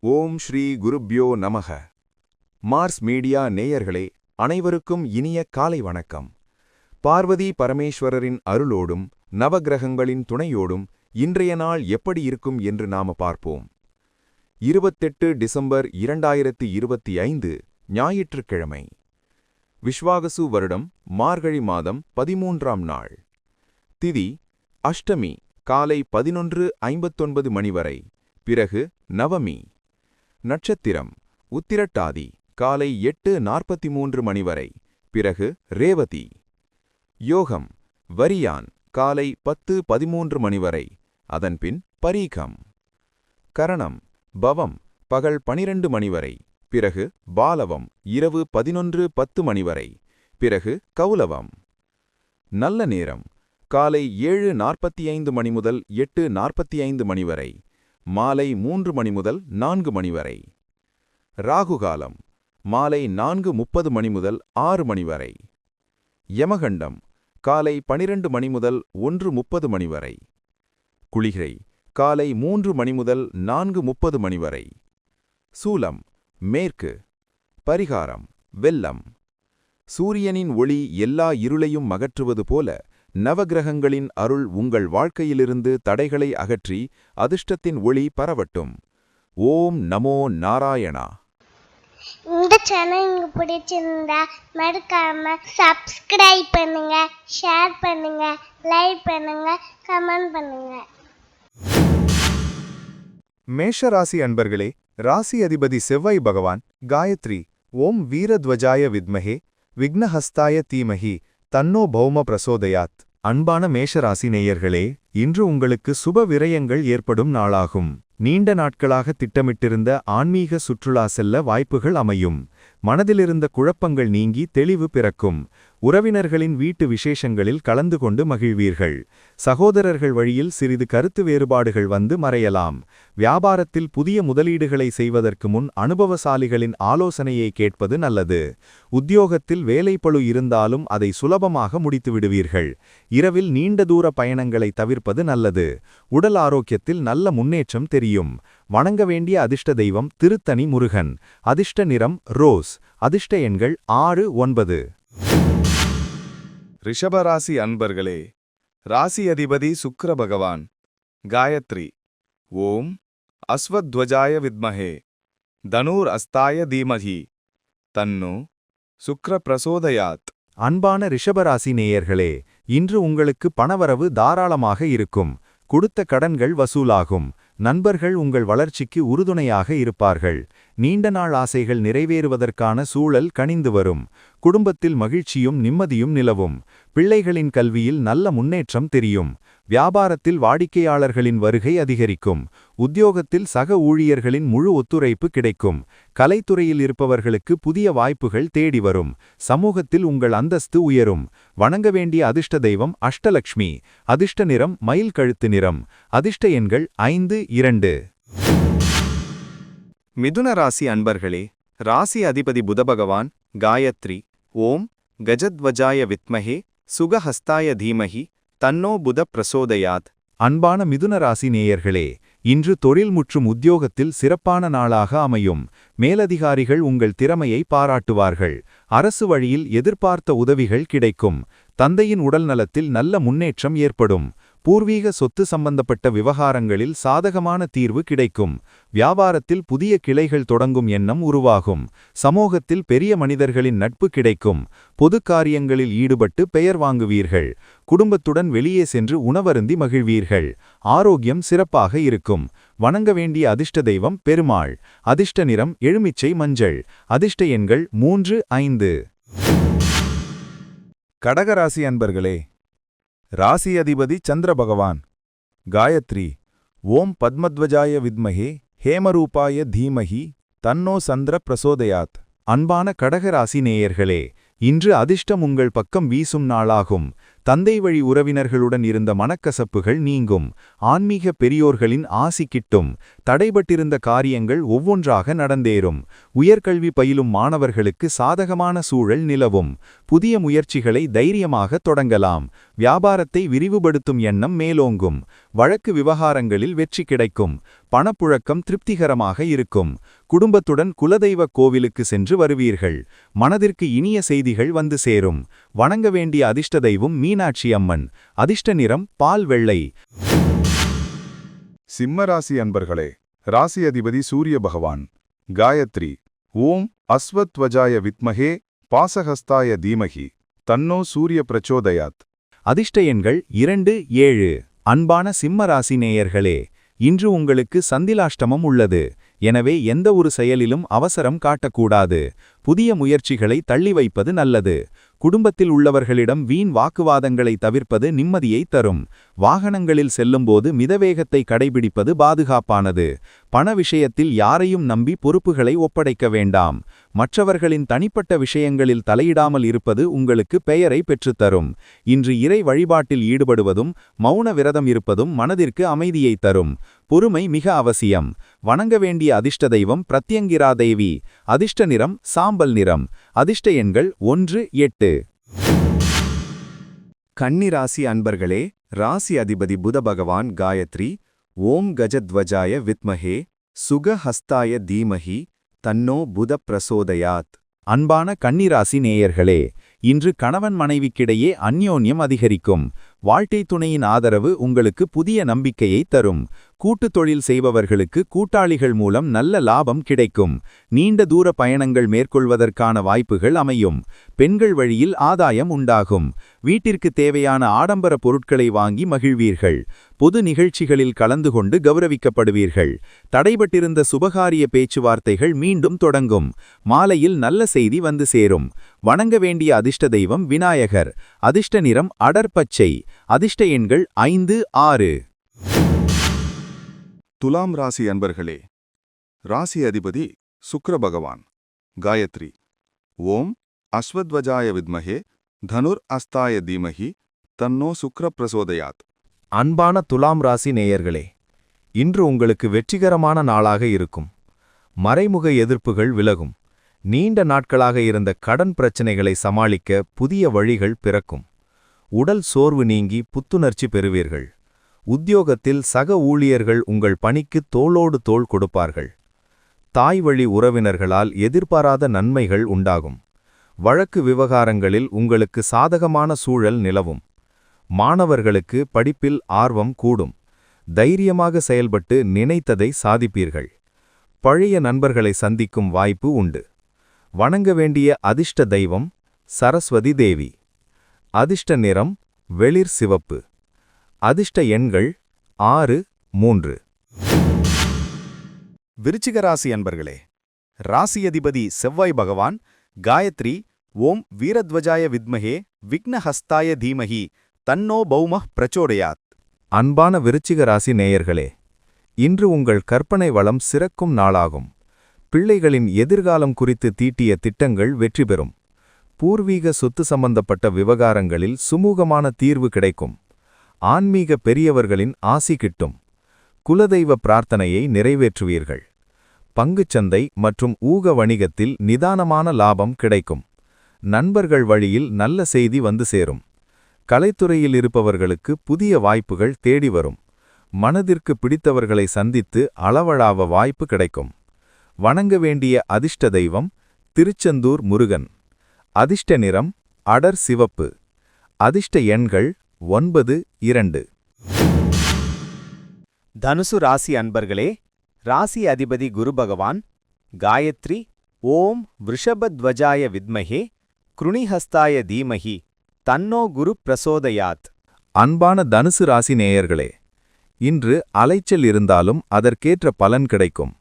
ஓம் ஸ்ரீ குருப்யோ நமக. Mars media நேயர்களே, அனைவருக்கும் இனிய காலை வணக்கம். பார்வதி பரமேஸ்வரரின் அருளோடும் நவகிரகங்களின் துணையோடும் இன்றைய நாள் எப்படி இருக்கும் என்று நாம பார்ப்போம். 28 டிசம்பர் 2025 ஞாயிற்றுக்கிழமை. விஸ்வாகசு வருடம் மார்கழி மாதம் 13ஆம் நாள். திதி அஷ்டமி காலை 11:59 மணி வரை, பிறகு நவமி. நட்சத்திரம் உத்திரட்டாதி காலை 8:43 மணி வரை, பிறகு ரேவதி. யோகம் வரியான் காலை 10:13 மணி வரை, அதன்பின் பரீகம். கரணம் பவம் பகல் 12 மணி வரை, பிறகு பாலவம் இரவு 11:10 மணி வரை, பிறகு கௌலவம். நல்ல நேரம் காலை 7:45 மணி முதல் 8:45 மணி வரை, மாலை 3 மணி முதல் 4 மணி வரை. ராகுகாலம் மாலை 4:30 மணி முதல் 6 மணி வரை. யமகண்டம் காலை 12 மணி முதல் 1:30 மணி வரை. குளிகை காலை 3 மணி முதல் 4:30 மணி வரை. சூலம் மேற்கு. பரிகாரம் வெல்லம். சூரியனின் ஒளி எல்லா இருளையும் அகற்றுவது போல நவகிரகங்களின் அருள் உங்கள் வாழ்க்கையிலிருந்து தடைகளை அகற்றி அதிர்ஷ்டத்தின் ஒளி பரவட்டும். ஓம் நமோ நாராயணா. இந்த சேனல் உங்களுக்கு பிடிச்சிருந்தா மறக்காம சப்ஸ்கிரைப் பண்ணுங்க, ஷேர் பண்ணுங்க, லைக் பண்ணுங்க, கமெண்ட் பண்ணுங்க. மேஷராசி அன்பர்களே, ராசி அதிபதி செவ்வாய் பகவான் காயத்ரி ஓம் வீரத்வஜாய வித்மஹே விக்னஹஸ்தாய தீமஹி தன்னோ பௌம பிரசோதயாத். அன்பான மேஷராசி நேயர்களே, இன்று உங்களுக்கு சுப விரயங்கள் ஏற்படும் நாளாகும். நீண்ட நாட்களாக திட்டமிட்டிருந்த ஆன்மீக சுற்றுலா செல்ல வாய்ப்புகள் அமையும். மனதிலிருந்த குழப்பங்கள் நீங்கி தெளிவு பிறக்கும். உறவினர்களின் வீட்டு விசேஷங்களில் கலந்து கொண்டு மகிழ்வீர்கள். சகோதரர்கள் வழியில் சிறிது கருத்து வேறுபாடுகள் வந்து மறையலாம். வியாபாரத்தில் புதிய முதலீடுகளை செய்வதற்கு முன் அனுபவசாலிகளின் ஆலோசனையை கேட்பது நல்லது. உத்தியோகத்தில் வேலைப்பளு இருந்தாலும் அதை சுலபமாக முடித்து விடுவீர்கள். இரவில் நீண்ட தூர பயணங்களை தவிர்ப்பது நல்லது. உடல் ஆரோக்கியத்தில் நல்ல முன்னேற்றம் தெரியும். வணங்க வேண்டிய அதிர்ஷ்ட தெய்வம் திருத்தணி முருகன். அதிர்ஷ்ட நிறம் ரோஸ். அதிர்ஷ்ட எண்கள் 6, 9. ரிஷபராசி அன்பர்களே, ராசி அதிபதி சுக்கிர பகவான் காயத்ரி ஓம் அஸ்வத்வஜாய வித்மஹே தனூர் அஸ்தாய தீமஹி தன்னோ சுக்ர பிரசோதயாத். அன்பான ரிஷபராசி நேயர்களே, இன்று உங்களுக்கு பணவரவு தாராளமாக இருக்கும். கொடுத்த கடன்கள் வசூலாகும். நண்பர்கள் உங்கள் வளர்ச்சிக்கு உறுதுணையாக இருப்பார்கள். நீண்ட நாள் ஆசைகள் நிறைவேறுவதற்கான சூழல் கனிந்து வரும். குடும்பத்தில் மகிழ்ச்சியும் நிம்மதியும் நிலவும். பிள்ளைகளின் கல்வியில் நல்ல முன்னேற்றம் தெரியும். வியாபாரத்தில் வாடிக்கையாளர்களின் வருகை அதிகரிக்கும். உத்தியோகத்தில் சக ஊழியர்களின் முழு ஒத்துழைப்பு கிடைக்கும். கலைத்துறையில் இருப்பவர்களுக்கு புதிய வாய்ப்புகள் தேடி வரும். சமூகத்தில் உங்கள் அந்தஸ்து உயரும். வணங்க வேண்டிய அதிர்ஷ்ட தெய்வம் அஷ்டலக்ஷ்மி. அதிர்ஷ்ட நிறம் மயில் கழுத்து நிறம். அதிர்ஷ்ட எண்கள் 5, 2. மிதுன ராசி அன்பர்களே, ராசி அதிபதி புதபகவான் காயத்ரி ஓம் கஜத்வஜாய வித்மஹே சுகஹஸ்தாய தீமஹி தன்னோ புத பிரசோதயாத். அன்பான மிதுன ராசி நேயர்களே, இன்று தொழில் மற்றும் உத்தியோகத்தில் சிறப்பான நாளாக அமையும். மேலதிகாரிகள் உங்கள் திறமையை பாராட்டுவார்கள். அரசு வழியில் எதிர்பார்த்த உதவிகள் கிடைக்கும். தந்தையின் உடல் நலத்தில் நல்ல முன்னேற்றம் ஏற்படும். பூர்வீக சொத்து சம்பந்தப்பட்ட விவகாரங்களில் சாதகமான தீர்வு கிடைக்கும். வியாபாரத்தில் புதிய கிளைகள் தொடங்கும் எண்ணம் உருவாகும். சமூகத்தில் பெரிய மனிதர்களின் நட்பு கிடைக்கும். பொது காரியங்களில் ஈடுபட்டு பெயர் வாங்குவீர்கள். குடும்பத்துடன் வெளியே சென்று உணவருந்தி மகிழ்வீர்கள். ஆரோக்கியம் சிறப்பாக இருக்கும். வணங்க வேண்டிய அதிர்ஷ்ட தெய்வம் பெருமாள். அதிர்ஷ்ட நிறம் எலுமிச்சை மஞ்சள். அதிர்ஷ்ட எண்கள் 3, 5. கடகராசி அன்பர்களே, ராசி அதிபதி சந்திர பகவான் காயத்ரி ஓம் பத்மத்வஜாய வித்மஹே ஹேமரூபாய தீமஹி தன்னோ சந்திர பிரசோதயாத். அன்பான கடகராசி நேயர்களே, இன்று அதிர்ஷ்டம் உங்கள் பக்கம் வீசும் நாளாகும். தந்தை வழி உறவினர்களுடன் இருந்த மனக்கசப்புகள் நீங்கும். ஆன்மீக பெரியோர்களின் ஆசி கிட்டும். தடைபட்டிருந்த காரியங்கள் ஒவ்வொன்றாக நடந்தேறும். உயர்கல்வி பயிலும் மாணவர்களுக்கு சாதகமான சூழல் நிலவும். புதிய முயற்சிகளை தைரியமாக தொடங்கலாம். வியாபாரத்தை விரிவுபடுத்தும் எண்ணம் மேலோங்கும். வழக்கு விவகாரங்களில் வெற்றி கிடைக்கும். பணப்புழக்கம் திருப்திகரமாக இருக்கும். குடும்பத்துடன் குலதெய்வ கோவிலுக்கு சென்று வருவீர்கள். மனதிற்கு இனிய செய்திகள் வந்து சேரும். வணங்க வேண்டிய அதிர்ஷ்ட தெய்வம் மீனாட்சி அம்மன். அதிர்ஷ்ட நிறம் பால் வெள்ளை. சிம்ம ராசி அன்பர்களே, ராசி அதிபதி சூரிய பகவான். காயத்ரி ஓம் அஸ்வத்வஜாய வித்மஹே பாசஹஸ்தாய தீமஹி தன்னோ சூரிய பிரச்சோதயாத். அதிர்ஷ்ட எண்கள் 2, 7. அன்பான சிம்ம ராசி நேயர்களே, இன்று உங்களுக்கு சந்திலாஷ்டமம் உள்ளது. எனவே எந்த ஒரு செயலிலும் அவசரம் காட்டக்கூடாது. புதிய முயற்சிகளை தள்ளி வைப்பது நல்லது. குடும்பத்தில் உள்ளவர்களிடம் வீண் வாக்குவாதங்களை தவிர்ப்பது நிம்மதியை தரும். வாகனங்களில் செல்லும்போது மிதவேகத்தை கடைபிடிப்பது பாதுகாப்பானது. பண விஷயத்தில் யாரையும் நம்பி பொறுப்புகளை ஒப்படைக்க வேண்டாம். மற்றவர்களின் தனிப்பட்ட விஷயங்களில் தலையிடாமல் இருப்பது உங்களுக்கு பெயரை பெற்றுத்தரும். இன்று இறை வழிபாட்டில் ஈடுபடுவதும் மௌன விரதம் இருப்பதும் மனதிற்கு அமைதியை தரும். பொறுமை மிக அவசியம். வணங்க வேண்டிய அதிர்ஷ்ட தெய்வம் பிரத்யங்கிரா தேவி. அதிர்ஷ்ட நிறம் சாம்பல் நிறம். அதிர்ஷ்ட எண்கள் 1, 8. கன்னி ராசி அன்பர்களே, ராசி அதிபதி புத பகவான். காயத்ரி ஓம் கஜத்வஜாய வித்மஹே சுகஹஸ்தாய தீமஹி தன்னோ புத பிரசோதயாத். அன்பான கன்னிராசி நேயர்களே, இன்று கணவன் மனைவிக்கிடையே அந்யோன்யம் அதிகரிக்கும். வாழ்க்கை துணையின் ஆதரவு உங்களுக்கு புதிய நம்பிக்கையை தரும். கூட்டுத் தொழில் செய்பவர்களுக்கு கூட்டாளிகள் மூலம் நல்ல லாபம் கிடைக்கும். நீண்ட தூர பயணங்கள் மேற்கொள்வதற்கான வாய்ப்புகள் அமையும். பெண்கள் வழியில் ஆதாயம் உண்டாகும். வீட்டிற்கு தேவையான ஆடம்பர பொருட்களை வாங்கி மகிழ்வீர்கள். பொது நிகழ்ச்சிகளில் கலந்து கொண்டு கௌரவிக்கப்படுவீர்கள். தடைபட்டிருந்த சுபகாரிய பேச்சுவார்த்தைகள் மீண்டும் தொடங்கும். மாலையில் நல்ல செய்தி வந்து சேரும். வணங்க வேண்டிய அதிர்ஷ்ட தெய்வம் விநாயகர். அதிர்ஷ்ட நிறம் அடர்பச்சை. அதிர்ஷ்ட எண்கள் 5, 6. துலாம் ராசி அன்பர்களே, ராசி அதிபதி சுக்கிர பகவான். காயத்ரி ஓம் அஸ்வத்வஜாய வித்மஹே தனுர் அஸ்தாய தீமஹி தன்னோ சுக்கிர பிரசோதயாத். அன்பான துலாம் ராசி நேயர்களே, இன்று உங்களுக்கு வெற்றிகரமான நாளாக இருக்கும். மறைமுக எதிர்ப்புகள் விலகும். நீண்ட நாட்களாக இருந்த கடன் பிரச்சினைகளை சமாளிக்க புதிய வழிகள் பிறக்கும். உடல் சோர்வு நீங்கி புத்துணர்ச்சி பெறுவீர்கள். உத்தியோகத்தில் சக ஊழியர்கள் உங்கள் பணிக்கு தோளோடு தோள் கொடுப்பார்கள். தாய் வழி உறவினர்களால் எதிர்பாராத நன்மைகள் உண்டாகும். வழக்கு விவகாரங்களில் உங்களுக்கு சாதகமான சூழல் நிலவும். மாணவர்களுக்கு படிப்பில் ஆர்வம் கூடும். தைரியமாக செயல்பட்டு நினைத்ததை சாதிப்பீர்கள். பழைய நண்பர்களை சந்திக்கும் வாய்ப்பு உண்டு. வணங்க வேண்டிய அதிர்ஷ்ட தெய்வம் சரஸ்வதி தேவி. அதிர்ஷ்ட நிறம் வெளிர் சிவப்பு. அதிர்ஷ்ட எண்கள் 6, 3. விருச்சிக ராசி அன்பர்களே, ராசி அதிபதி செவ்வாய் பகவான். காயத்ரி ஓம் வீரத்வஜாய வித்மஹே விக்னஹஸ்தாய தீமஹி தன்னோ பௌமः பிரச்சோடயாத். அன்பான விருச்சிக ராசி நேயர்களே, இன்று உங்கள் கற்பனை வளம் சிறக்கும் நாளாகும். பிள்ளைகளின் எதிர்காலம் குறித்து தீட்டிய திட்டங்கள் வெற்றி பெறும். பூர்வீக சொத்து சம்பந்தப்பட்ட விவகாரங்களில் சுமூகமான தீர்வு கிடைக்கும். ஆன்மீக பெரியவர்களின் ஆசி கிட்டும். குலதெய்வ பிரார்த்தனையை நிறைவேற்றுவீர்கள். பங்குச்சந்தை மற்றும் ஊக வணிகத்தில் நிதானமான லாபம் கிடைக்கும். நண்பர்கள் வழியில் நல்ல செய்தி வந்து சேரும். கலைத்துறையில் இருப்பவர்களுக்கு புதிய வாய்ப்புகள் தேடி வரும். மனதிற்கு பிடித்தவர்களை சந்தித்து அளவளாவ வாய்ப்பு கிடைக்கும். வணங்க வேண்டிய அதிர்ஷ்ட தெய்வம் திருச்செந்தூர் முருகன். அதிர்ஷ்ட நிறம் அடர் சிவப்பு. அதிர்ஷ்ட எண்கள் 9, 2. தனுசு ராசி அன்பர்களே, ராசி அதிபதி குரு பகவான். காயத்ரி ஓம் விருஷபத்வஜாய வித்மஹே கிருணிஹஸ்தாய தீமஹி தன்னோ குரு பிரசோதயாத். அன்பான தனுசு ராசி நேயர்களே, இன்று அலைச்சல் இருந்தாலும் அதற்கேற்ற பலன் கிடைக்கும்.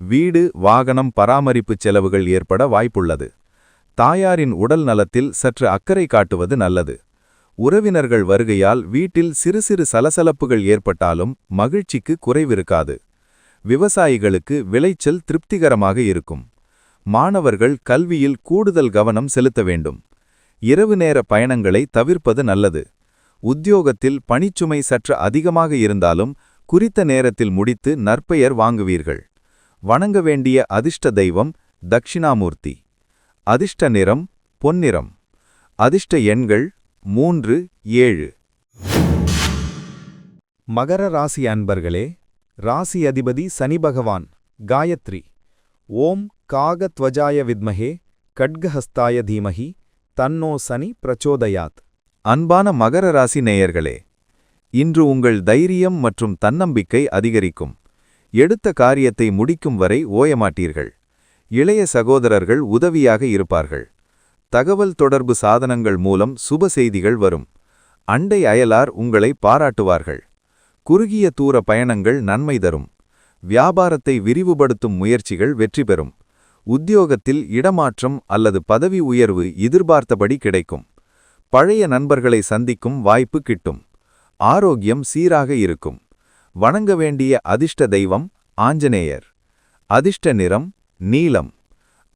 வீடு வாகனம் பராமரிப்பு செலவுகள் ஏற்பட வாய்ப்புள்ளது. தாயாரின் உடல் நலத்தில் சற்று அக்கறை காட்டுவது நல்லது. உறவினர்கள் வருகையால் வீட்டில் சிறு சிறு சலசலப்புகள் ஏற்பட்டாலும் மகிழ்ச்சிக்கு குறைவிருக்காது. விவசாயிகளுக்கு விளைச்சல் திருப்திகரமாக இருக்கும். மாணவர்கள் கல்வியில் கூடுதல் கவனம் செலுத்த வேண்டும். இரவு நேர பயணங்களை தவிர்ப்பது நல்லது. உத்தியோகத்தில் பணிச்சுமை சற்று அதிகமாக இருந்தாலும் குறித்த நேரத்தில் முடித்து நற்பெயர் வாங்குவீர்கள். வணங்க வேண்டிய அதிர்ஷ்ட தெய்வம் தக்ஷிணாமூர்த்தி. அதிர்ஷ்ட நிறம் பொன்னிறம். அதிர்ஷ்ட எண்கள் 3, 7. மகர ராசி அன்பர்களே, ராசி அதிபதி சனி பகவான் காயத்ரி ஓம் காகத்வஜாய வித்மஹே கட்கஹஸ்தாய தீமஹி தன்னோ சனி பிரச்சோதயாத். அன்பான மகர ராசி நேயர்களே, இன்று உங்கள் தைரியம் மற்றும் தன்னம்பிக்கை அதிகரிக்கும். எடுத்த காரியத்தை முடிக்கும் வரை ஓயமாட்டீர்கள். இளைய சகோதரர்கள் உதவியாக இருப்பார்கள். தகவல் தொடர்பு சாதனங்கள் மூலம் சுப செய்திகள் வரும். அண்டை அயலார் உங்களை பாராட்டுவார்கள். குறுகிய தூர பயணங்கள் நன்மை தரும். வியாபாரத்தை விரிவுபடுத்தும் முயற்சிகள் வெற்றி பெறும். உத்தியோகத்தில் இடமாற்றம் அல்லது பதவி உயர்வு எதிர்பார்த்தபடி கிடைக்கும். பழைய நண்பர்களை சந்திக்கும் வாய்ப்பு கிட்டும். ஆரோக்கியம் சீராக இருக்கும். வணங்க வேண்டிய அதிர்ஷ்ட தெய்வம் ஆஞ்சநேயர். அதிர்ஷ்ட நிறம் நீலம்.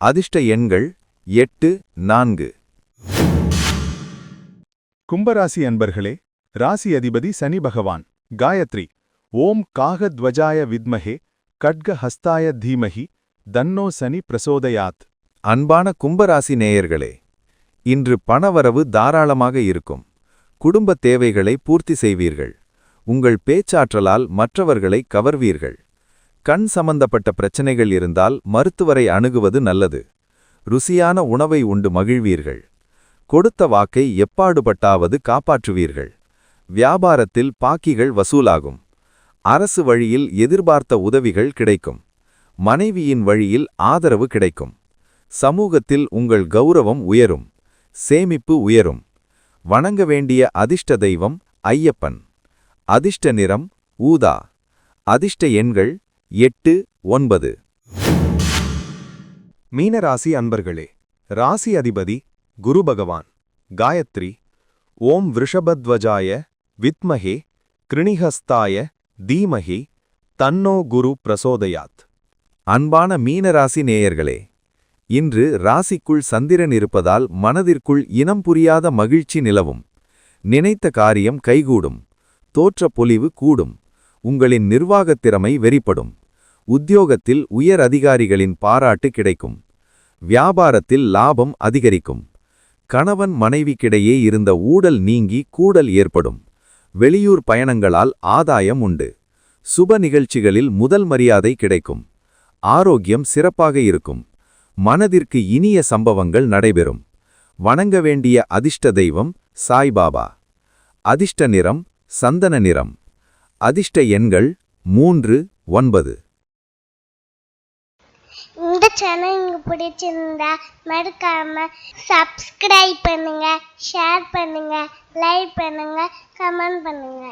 அதிர்ஷ்ட எண்கள் 8, 4. கும்பராசி அன்பர்களே, ராசி அதிபதி சனி பகவான் காயத்ரி ஓம் காகத்வஜாய வித்மஹே கட்கஹஸ்தாய தீமஹி தன்னோ சனி பிரசோதயாத். அன்பான கும்பராசி நேயர்களே, இன்று பணவரவு தாராளமாக இருக்கும். குடும்ப தேவைகளை பூர்த்தி செய்வீர்கள். உங்கள் பேச்சாற்றலால் மற்றவர்களை கவர்வீர்கள். கண் சம்பந்தப்பட்ட பிரச்சனைகள் இருந்தால் மருத்துவரை அணுகுவது நல்லது. ருசியான உணவை உண்டு மகிழ்வீர்கள். கொடுத்த வாக்கை எப்பாடுபட்டாவது காப்பாற்றுவீர்கள். வியாபாரத்தில் பாக்கிகள் வசூலாகும். அரசு வழியில் எதிர்பார்த்த உதவிகள் கிடைக்கும். மனைவியின் வழியில் ஆதரவு கிடைக்கும். சமூகத்தில் உங்கள் கௌரவம் உயரும். சேமிப்பு உயரும். வணங்க வேண்டிய அதிர்ஷ்ட தெய்வம் ஐயப்பன். அதிர்ஷ்ட நிறம் ஊதா. அதிர்ஷ்ட எண்கள் 8, 9. மீனராசி அன்பர்களே, ராசி அதிபதி குரு பகவான் காயத்ரி ஓம் விருஷபத்வஜாய வித்மஹே கிருணிஹஸ்தாய தீமஹி தன்னோ குரு பிரசோதயாத். அன்பான மீனராசி நேயர்களே, இன்று ராசிக்குள் சந்திரன் இருப்பதால் மனதிற்குள் இனம் புரியாத மகிழ்ச்சி நிலவும். நினைத்த காரியம் கைகூடும். தோற்ற பொலிவு கூடும். உங்களின் நிர்வாகத் திறமை வெறிப்படும். உத்தியோகத்தில் உயர் அதிகாரிகளின் பாராட்டு கிடைக்கும். வியாபாரத்தில் லாபம் அதிகரிக்கும். கணவன் மனைவிக்கிடையே இருந்த ஊடல் நீங்கி கூடல் ஏற்படும். வெளியூர் பயணங்களால் ஆதாயம் உண்டு. சுப நிகழ்ச்சிகளில் முதல் மரியாதை கிடைக்கும். ஆரோக்கியம் சிறப்பாக இருக்கும். மனதிற்கு இனிய சம்பவங்கள் நடைபெறும். வணங்க வேண்டிய அதிர்ஷ்ட தெய்வம் சாய்பாபா. அதிர்ஷ்ட நிறம் சந்தன நிறம். அதிர்ஷ்ட எண்கள் 3, 9. இந்த சேனல் உங்களுக்கு பிடிச்சிருந்தா மறக்காம சப்ஸ்கிரைப் பண்ணுங்க, ஷேர் பண்ணுங்க, லைக் பண்ணுங்க, கமெண்ட் பண்ணுங்க.